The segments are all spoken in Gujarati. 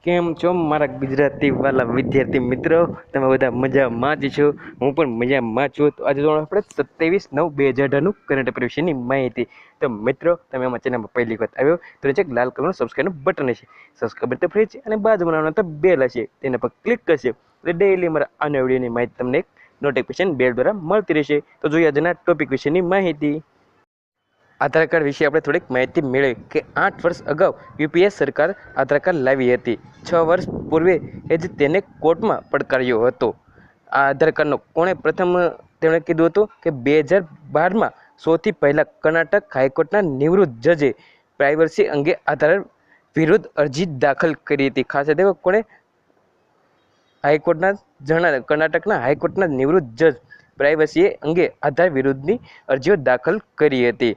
કેમ છો મારા ગુજરાતી વાલા વિદ્યાર્થી મિત્રો? તમે બધા મજામાં જ છો? હું પણ મજામાં છું. તો આજે આપણે 27/9/2018નું કરંટ અફેર વિશેની માહિતી. તો મિત્રો, તમે અમારા ચેનલમાં પહેલી વખત આવ્યો તો નીચે લાલ કલરનું સબસ્ક્રાઇબનું બટન હશે. સબસ્ક્રાઇબ તો ફ્રી છે અને બાજુમાં નાનો તો બેલ હશે, તેના પર ક્લિક કરશે એટલે ડેઈલી મારા આના વિડીયોની માહિતી તમને એક નોટિફિકેશન બેલ દ્વારા મળતી રહેશે. તો જોઈએ આજના ટોપિક વિશેની માહિતી. આધાર કાર્ડ વિશે આપણે થોડીક માહિતી મેળવી કે 8 વર્ષ અગાઉ યુપીએસ સરકાર આધાર કાર્ડ લાવી હતી. 6 વર્ષ પૂર્વે એ જ તેને કોર્ટમાં પડકાર્યો હતો. આ આધાર કાર્ડનો કોણે પ્રથમ તેમણે કીધું હતું કે 2012માં સૌથી પહેલાં કર્ણાટક હાઈકોર્ટના નિવૃત્ત જજે પ્રાઇવસી અંગે આધાર વિરુદ્ધ અરજી દાખલ કરી હતી. ખાસ તેઓ કોણે કર્ણાટકના હાઈકોર્ટના નિવૃત્ત જજ પ્રાઇવસી અંગે આધાર વિરુદ્ધની અરજીઓ દાખલ કરી હતી.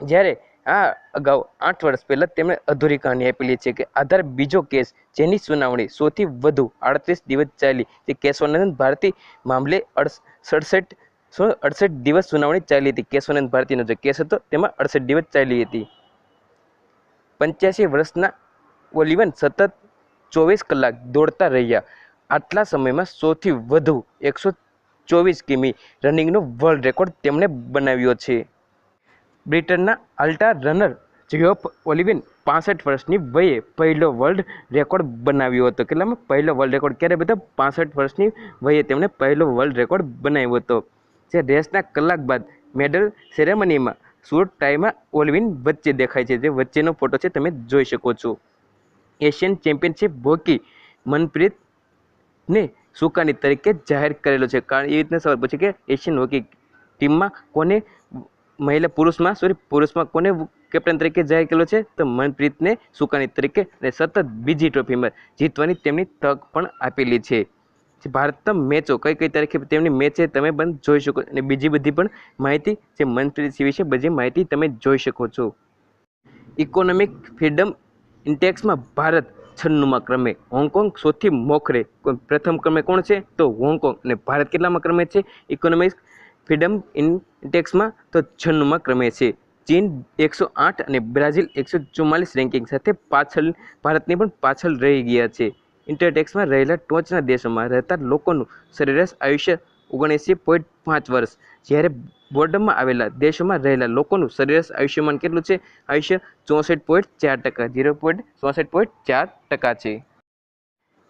જ્યારે આ અગાઉ 8 વર્ષ પહેલાં તેમણે અધૂરી કહાની આપેલી છે કે આધાર બીજો કેસ જેની સુનાવણી સૌથી વધુ 38 દિવસ ચાલી તે કેશવાનંદ ભારતી મામલે 68 દિવસ સુનાવણી ચાલી હતી. કેશવાનંદ ભારતીનો જે કેસ હતો તેમાં 68 દિવસ ચાલી હતી. 85 વર્ષના ઓલિવન સતત 24 કલાક દોડતા રહ્યા. આટલા સમયમાં સૌથી વધુ 124 કિમી રનિંગનો વર્લ્ડ રેકોર્ડ તેમણે બનાવ્યો છે. બ્રિટનના અલ્ટ્રા રનર જેફ ઓલિવન 65 વર્ષની વયે પહેલો વર્લ્ડ રેકોર્ડ બનાવ્યો હતો. કેટલામાં? પહેલો વર્લ્ડ રેકોર્ડ ક્યારે બધો? 65 વર્ષની વયે તેમણે પહેલો વર્લ્ડ રેકોર્ડ બનાવ્યો હતો. જે રેસના કલાક બાદ મેડલ સેરેમનીમાં શૂટ ટાઈમાં ઓલિવન વચ્ચે દેખાય છે. જે વચ્ચેનો ફોટો છે તમે જોઈ શકો છો. એશિયન ચેમ્પિયનશિપ હોકી મનપ્રીતને સુકાની તરીકે જાહેર કરેલો છે. કારણ એ રીતના સવાલ પૂછે કે એશિયન હોકી ટીમમાં કોને પુરુષમાં કોને કેપ્ટન તરીકે જાહેર કરેલો છે? તો મનપ્રીતને સુકાની તરીકે અને સતત બીજી ટ્રોફીમાં જીતવાની તેમની તક પણ આપેલી છે. ભારતના મેચો કઈ કઈ તારીખે તેમની મેચ છે તમે પણ જોઈ શકો અને બીજી બધી પણ માહિતી જે મનપ્રીત વિશે બધી માહિતી તમે જોઈ શકો છો. ઇકોનોમિક ફ્રીડમ ઇન્ડેક્સમાં ભારત 96મા ક્રમે, હોંગકોંગ સૌથી મોખરે. પ્રથમ ક્રમે કોણ છે? તો હોંગકોંગ. અને ભારત કેટલામાં ક્રમે છે ઇકોનોમિક ફ્રીડમ ઇન્ડેક્સમાં? તો 96મા ક્રમે છે. ચીન 108 અને બ્રાઝિલ 144 રેન્કિંગ સાથે ભારતની પણ પાછળ રહી ગયા છે. ઇન્ટરટેક્સમાં રહેલા ટોચના દેશોમાં રહેતા લોકોનું સરેરાશ આયુષ્ય 79.5 વર્ષ, જ્યારે બોર્ડરમાં આવેલા દેશોમાં રહેલા લોકોનું સરેરાશ આયુષ્યમાન કેટલું છે? આયુષ્ય 64.4%, 64.4% છે.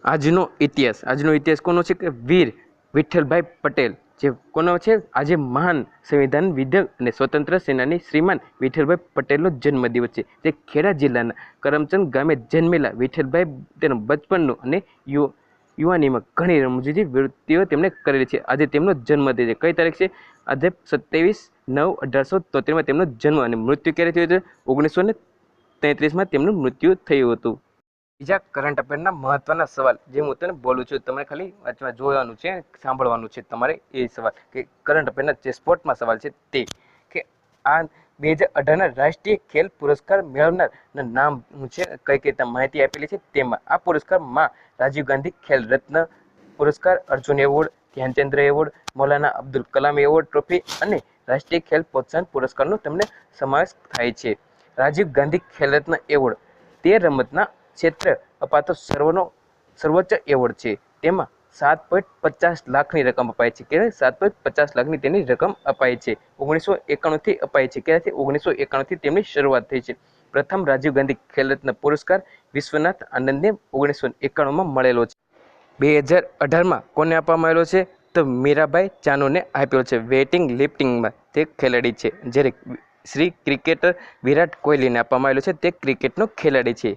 આજનો ઇતિહાસ કોનો છે? કે વીર વિઠ્ઠલભાઈ પટેલ. જે કોનો છે? આજે મહાન સંવિધાન વિધક અને સ્વતંત્ર સેનાની શ્રીમાન વિઠ્ઠલભાઈ પટેલનો જન્મદિવસ છે. જે ખેડા જિલ્લાના કરમચંદ ગામે જન્મેલા વિઠ્ઠલભાઈ તેનો બચપનનો અને યુવાનીમાં ઘણી રમૂજી વૃત્તિઓ તેમણે કરેલી છે. આજે તેમનો જન્મદિવસ છે. કઈ તારીખ છે? આજે 27/9/1873માં તેમનો જન્મ અને મૃત્યુ ક્યારે થયું છે? 1933માં તેમનું મૃત્યુ થયું હતું. બીજા કરંટ અફેરના મહત્વના સવાલ જે હું તને બોલું છું, તમારે ખાલી વાંચવા જોવાનું છે, સાંભળવાનું છે તમારે. એ સવાલ કે કરંટ અફેરના જે સ્પોર્ટમાં સવાલ છે તે કે આ 2018ના રાષ્ટ્રીય ખેલ પુરસ્કાર મેળવનારના નામ શું છે, કઈ કઈ માહિતી આપેલી છે તેમાં. આ પુરસ્કારમાં રાજીવ ગાંધી ખેલ રત્ન પુરસ્કાર, Arjuna award, Dhyan Chand award, Maulana Abdul Kalam award trophy અને રાષ્ટ્રીય ખેલ પ્રોત્સાહન પુરસ્કારનો તમને સમાવેશ થાય છે. રાજીવ ગાંધી ખેલ રત્ન એવોર્ડ તે રમતના ક્ષેત્રે અપાતો સર્વોચ્ચ એવોર્ડ છે. તેમાં 7.50 લાખની રકમ અપાય છે. કે 7.50 લાખની તેની રકમ અપાય છે. 1991થી અપાય છે. ક્યારથી? 1991થી તેમની શરૂઆત થઈ છે. પ્રથમ રાજીવ ગાંધી ખેલ રત્ન પુરસ્કાર વિશ્વનાથ આનંદને 1991માં મળેલો છે. 2018માં કોને આપવામાં આવેલો છે? તો મીરાબાઈ ચાનુને આપેલો છે. વેઇટિંગ લિફ્ટિંગમાં તે ખેલાડી છે. જ્યારે શ્રી ક્રિકેટર વિરાટ કોહલીને આપવામાં આવેલો છે. તે ક્રિકેટનો ખેલાડી છે.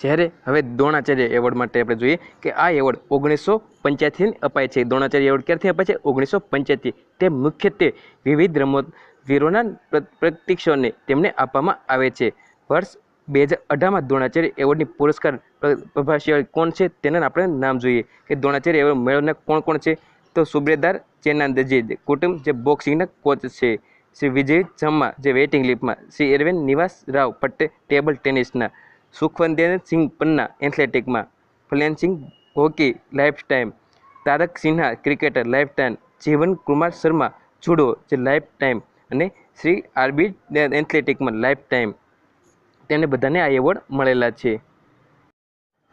જ્યારે હવે દ્રોણાચાર્ય એવોર્ડ માટે આપણે જોઈએ કે આ એવોર્ડ 1985 અપાય છે. દ્રોણાચાર્ય એવોર્ડ ક્યારથી અપાય છે? 1985. તે મુખ્યત્વે વિવિધ રમતવીરોના પ્રતિષ્ઠાને તેમને આપવામાં આવે છે. વર્ષ 2018માં દ્રોણાચાર્ય એવોર્ડની પુરસ્કાર પ્રભાસિયા કોણ છે તેના આપણે નામ જોઈએ કે દ્રોણાચાર્ય એવોર્ડ મેળવનાર કોણ કોણ છે? તો સુબેદાર ચેનાનંદજી કુટુંબ જે બોક્સિંગના કોચ છે. શ્રી વિજય ચમ્મા જે વેઇટિંગ લિફ્ટમાં, શ્રી એરવિન નિવાસ રાવ પટેલ ટેબલ ટેનિસના, સુખવંદેવ સિંહ પન્ના એથ્લેટિકમાં, ફ્લેન્સિંગ hockey life time, Tarak Sinha cricketer life time, Jeevan Kumar Sharma judo જે લાઈફ ટાઈમ અને શ્રી આરબી એથ્લેટિકમાં લાઈફ ટાઈમ. તેમને બધાને આ એવોર્ડ મળેલા છે.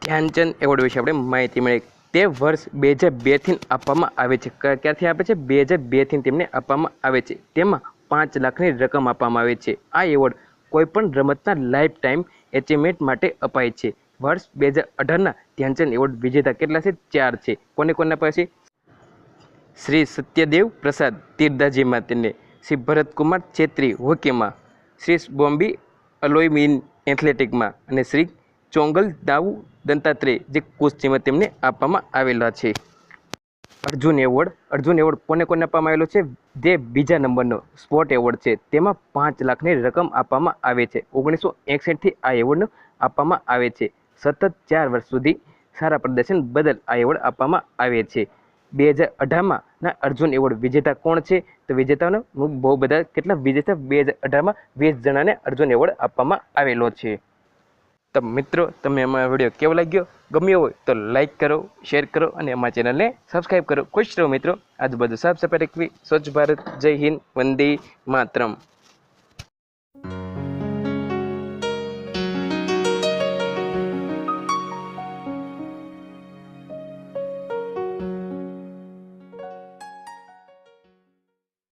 ધ્યાનચંદ એવોર્ડ વિશે આપણે માહિતી મળી. તે વર્ષ 2002થી આપવામાં આવે છે. ક્યારથી આપે છે? 2002થી તેમને આપવામાં આવે છે. તેમાં 5 લાખની રકમ આપવામાં આવે છે. આ એવોર્ડ કોઈપણ રમતના લાઈફ ટાઈમ એચિવમેન્ટ માટે અપાય છે. વર્ષ 2018ના ધ્યાનચંદ એવોર્ડ વિજેતા કેટલા છે? 4 છે. કોને અપાય છે? શ્રી સત્યદેવ પ્રસાદ તીરંદાજીમાં તેને, શ્રી ભરતકુમાર છેત્રી હોકીમાં, શ્રી બોમ્બી અલોયમીન એથ્લેટિકમાં અને શ્રી ચોંગલ દાઉ દત્તાત્રેય જે કુસ્તીમાં તેમને આપવામાં આવેલા છે. અર્જુન એવોર્ડ કોને આપવામાં આવેલો છે? જે બીજા નંબરનો સ્પોર્ટ એવોર્ડ છે. તેમાં 5 લાખની રકમ આપવામાં આવે છે. 1961થી આ એવોર્ડ આપવામાં આવે છે. સતત 4 વર્ષ સુધી સારા પ્રદર્શન બદલ આ એવોર્ડ આપવામાં આવે છે. 2018માં ના અર્જુન એવોર્ડ વિજેતા કોણ છે? તો વિજેતાઓને બહુ બધા કેટલા વિજેતા? 2018માં 20 જણાને અર્જુન એવોર્ડ આપવામાં આવેલો છે. તો મિત્રો, તમને અમારો વિડીયો કેવો લાગ્યો? ગમ્યો હોય તો લાઈક કરો, શેર કરો અને અમારા ચેનલને સબસ્ક્રાઈબ કરો. ખુશ રહો મિત્રો. આજુબાજુ સાફ સફાઈ રાખવી. સ્વચ્છ ભારત. જય હિન્દ. વંદે માતરમ.